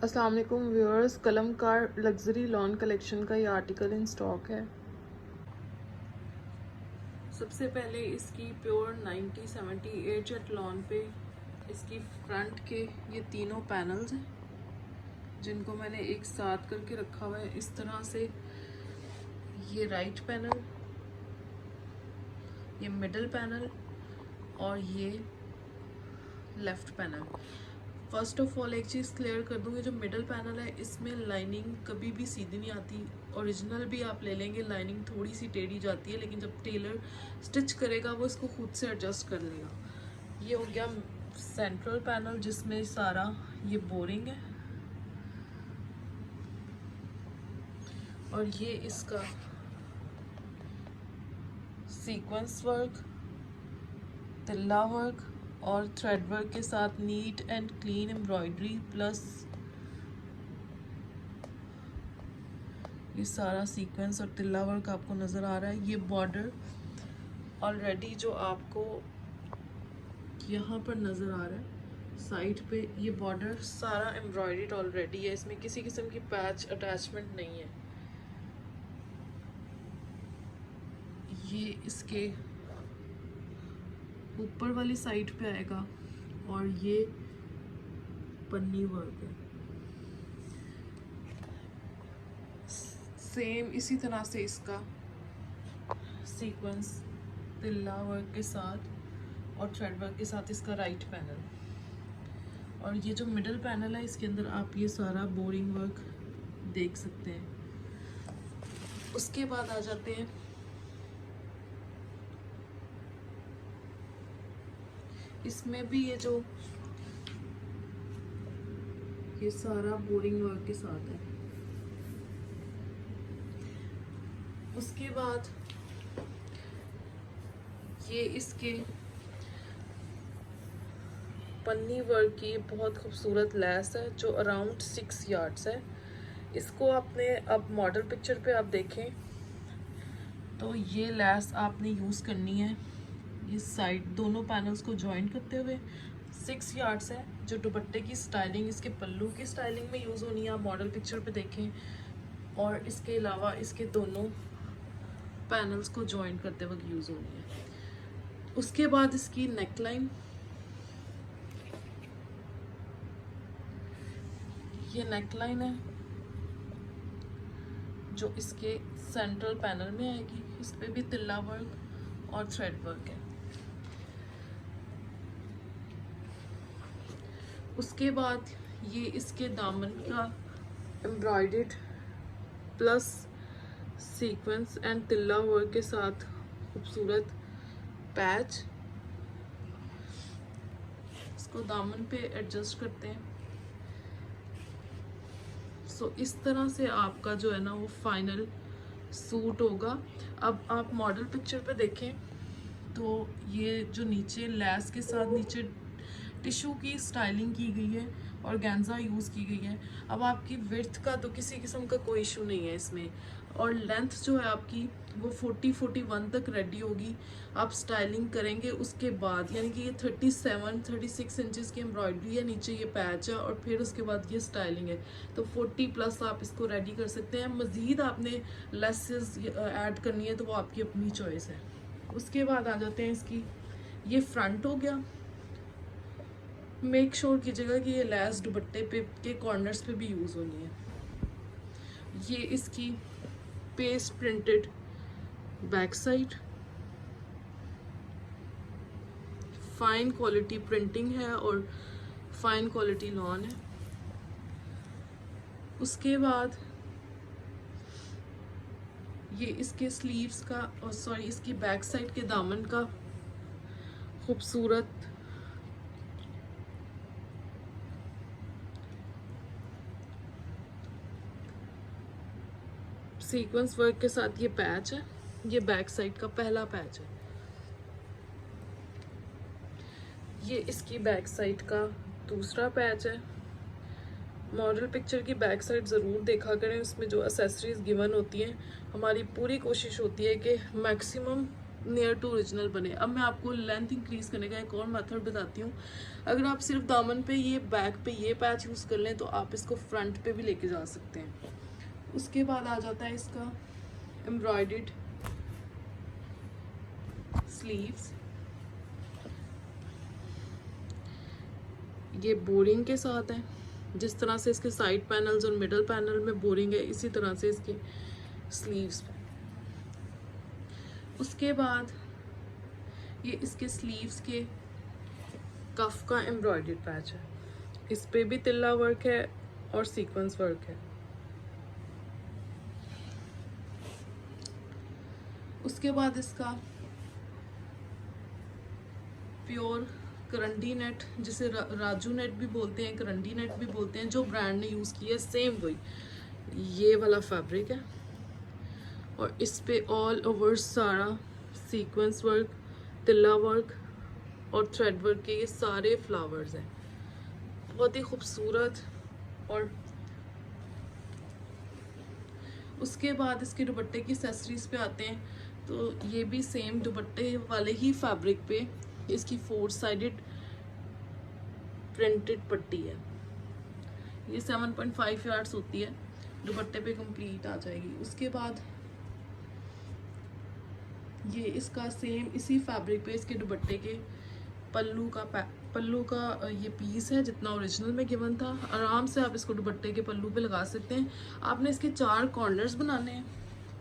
अस्सलाम वालेकुम viewers, कलमकार luxury lawn collection का ये आर्टिकल इन स्टॉक है। सबसे पहले इसकी प्योर 90-70 एट लॉन पे इसकी फ्रंट के ये तीनों पैनल्स हैं जिनको मैंने एक साथ करके रखा हुआ है। इस तरह से ये राइट पैनल, ये मिडल पैनल और ये left panel. First of all एक चीज़ क्लियर कर दूँगी, जो मिडल पैनल है इसमें लाइनिंग कभी भी सीधी नहीं आती। ओरिजिनल भी आप ले लेंगे लाइनिंग थोड़ी सी टेढ़ी जाती है, लेकिन जब टेलर स्टिच करेगा वो इसको खुद से एडजस्ट कर लेगा। ये हो गया सेंट्रल पैनल जिसमें सारा ये बोरिंग है, और ये इसका सीक्वेंस वर्क, तिल्ला वर्क और थ्रेड वर्क के साथ neat and clean embroidery plus ये सारा सीक्वेंस और तिल्ला वर्क आपको नज़र आ रहा है। ये बॉर्डर ऑलरेडी जो आपको यहाँ पर नज़र आ रहा है साइड पे, ये बॉर्डर सारा एम्ब्रॉयडर्ड ऑलरेडी है, इसमें किसी किस्म की पैच अटैचमेंट नहीं है। ये इसके ऊपर वाली साइड पे आएगा और ये पन्नी वर्क है। सेम इसी तरह से इसका सीक्वेंस तिल्ला वर्क के साथ और थ्रेड वर्क के साथ इसका राइट पैनल, और ये जो मिडल पैनल है इसके अंदर आप ये सारा बोरिंग वर्क देख सकते हैं। उसके बाद आ जाते हैं इसमें भी ये सारा बोरिंग वर्क के साथ है। उसके बाद ये इसके पन्नी वर्क की बहुत खूबसूरत लैस है जो अराउंड 6 यार्ड्स है। इसको आपने अब मॉडल पिक्चर पे आप देखें तो ये लैस आपने यूज़ करनी है ये साइड दोनों पैनल्स को जॉइन करते हुए। 6 यार्ड्स है जो दुपट्टे की स्टाइलिंग, इसके पल्लू की स्टाइलिंग में यूज़ होनी है, आप मॉडल पिक्चर पे देखें। और इसके अलावा इसके दोनों पैनल्स को जॉइन करते वक्त यूज़ होनी है। उसके बाद इसकी नेकलाइन, ये नेकलाइन है जो इसके सेंट्रल पैनल में आएगी, इस पे भी तिल्ला वर्क और थ्रेड वर्क है। उसके बाद ये इसके दामन का एम्ब्रॉयडर्ड प्लस सीक्वेंस एंड तिल्ला वर्क के साथ खूबसूरत पैच, इसको दामन पे एडजस्ट करते हैं। सो इस तरह से आपका जो है ना वो फाइनल सूट होगा। अब आप मॉडल पिक्चर पे देखें तो ये जो नीचे लेस के साथ नीचे टिश्यू की स्टाइलिंग की गई है और गेंजा यूज़ की गई है। अब आपकी विड्थ का तो किसी किस्म का कोई इशू नहीं है इसमें, और लेंथ जो है आपकी वो 40-41 तक रेडी होगी। आप स्टाइलिंग करेंगे उसके बाद, यानी कि ये 37-36 इंचेस की एम्ब्रॉयडरी है, नीचे ये पैच है और फिर उसके बाद ये स्टाइलिंग है, तो 40+ आप इसको रेडी कर सकते हैं। मज़ीद आपने लेसेस ऐड करनी है तो वो आपकी अपनी चॉइस है। उसके बाद आ जाते हैं इसकी, ये फ्रंट हो गया। मेक श्योर कीजिएगा कि ये लैस दुपट्टे पे के कॉर्नर्स पे भी यूज़ होनी है। ये इसकी paste printed back side, fine quality printing है और फाइन क्वालिटी लॉन है। उसके बाद ये इसके स्लीव्स का और सॉरी इसकी बैक साइड के दामन का खूबसूरत सीक्वेंस वर्क के साथ ये पैच है, ये बैक साइड का पहला पैच है। ये इसकी बैक साइड का दूसरा पैच है। मॉडल पिक्चर की बैक साइड ज़रूर देखा करें, उसमें जो एसेसरीज गिवन होती हैं हमारी पूरी कोशिश होती है कि मैक्सिमम नियर टू ओरिजिनल बने। अब मैं आपको लेंथ इंक्रीज करने का एक और मेथड बताती हूँ। अगर आप सिर्फ दामन पे ये बैक पे ये पैच यूज़ कर लें तो आप इसको फ्रंट पे भी लेके जा सकते हैं। उसके बाद आ जाता है इसका एम्ब्रॉयडर्ड स्लीव्स। ये बोरिंग के साथ है, जिस तरह से इसके साइड पैनल्स और मिडल पैनल में बोरिंग है इसी तरह से इसके स्लीव्स पे। उसके बाद ये इसके स्लीव्स के कफ का एम्ब्रॉयडर्ड पैच है, इस पे भी तिल्ला वर्क है और सीक्वेंस वर्क है। उसके बाद इसका प्योर करंडी नेट, जिसे राजू नेट भी बोलते हैं, करंडी नेट भी बोलते हैं, जो ब्रांड ने यूज़ किया है सेम वही ये वाला फैब्रिक है। और इस पे ऑल ओवर सारा सीक्वेंस वर्क, तिल्ला वर्क और थ्रेड वर्क के ये सारे फ्लावर्स हैं, बहुत ही खूबसूरत। और उसके बाद इसके दुपट्टे की एक्सेसरीज पे आते हैं, तो ये भी सेम दुपट्टे वाले ही फैब्रिक पे इसकी 4 साइडेड प्रिंटेड पट्टी है। ये 7.5 यार्ड्स होती है, दुपट्टे पे कंप्लीट आ जाएगी। उसके बाद ये इसका सेम इसी फैब्रिक पे इसके दुपट्टे के पल्लू का ये पीस है जितना ओरिजिनल में गिवन था। आराम से आप इसको दुपट्टे के पल्लू पे लगा सकते हैं। आपने इसके 4 कॉर्नर्स बनाने हैं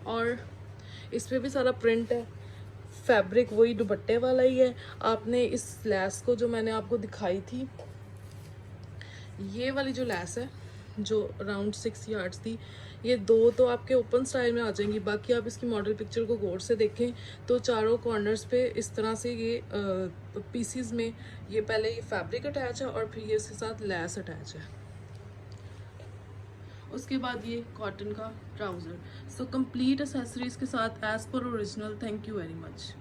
और इस पे भी सारा प्रिंट है, फैब्रिक वही दुपट्टे वाला ही है। आपने इस लैस को जो मैंने आपको दिखाई थी, ये वाली जो लैस है जो अराउंड 6 यार्ड्स थी, ये 2 तो आपके ओपन स्टाइल में आ जाएंगी। बाकी आप इसकी मॉडल पिक्चर को गौर से देखें तो चारों कॉर्नर्स पे इस तरह से ये पीसीज में ये पहले ये फैब्रिक अटैच है और फिर ये इसके साथ लैस अटैच है। उसके बाद ये कॉटन का ट्राउज़र। सो कंप्लीट एक्सेसरीज के साथ एज पर original. Thank you very much.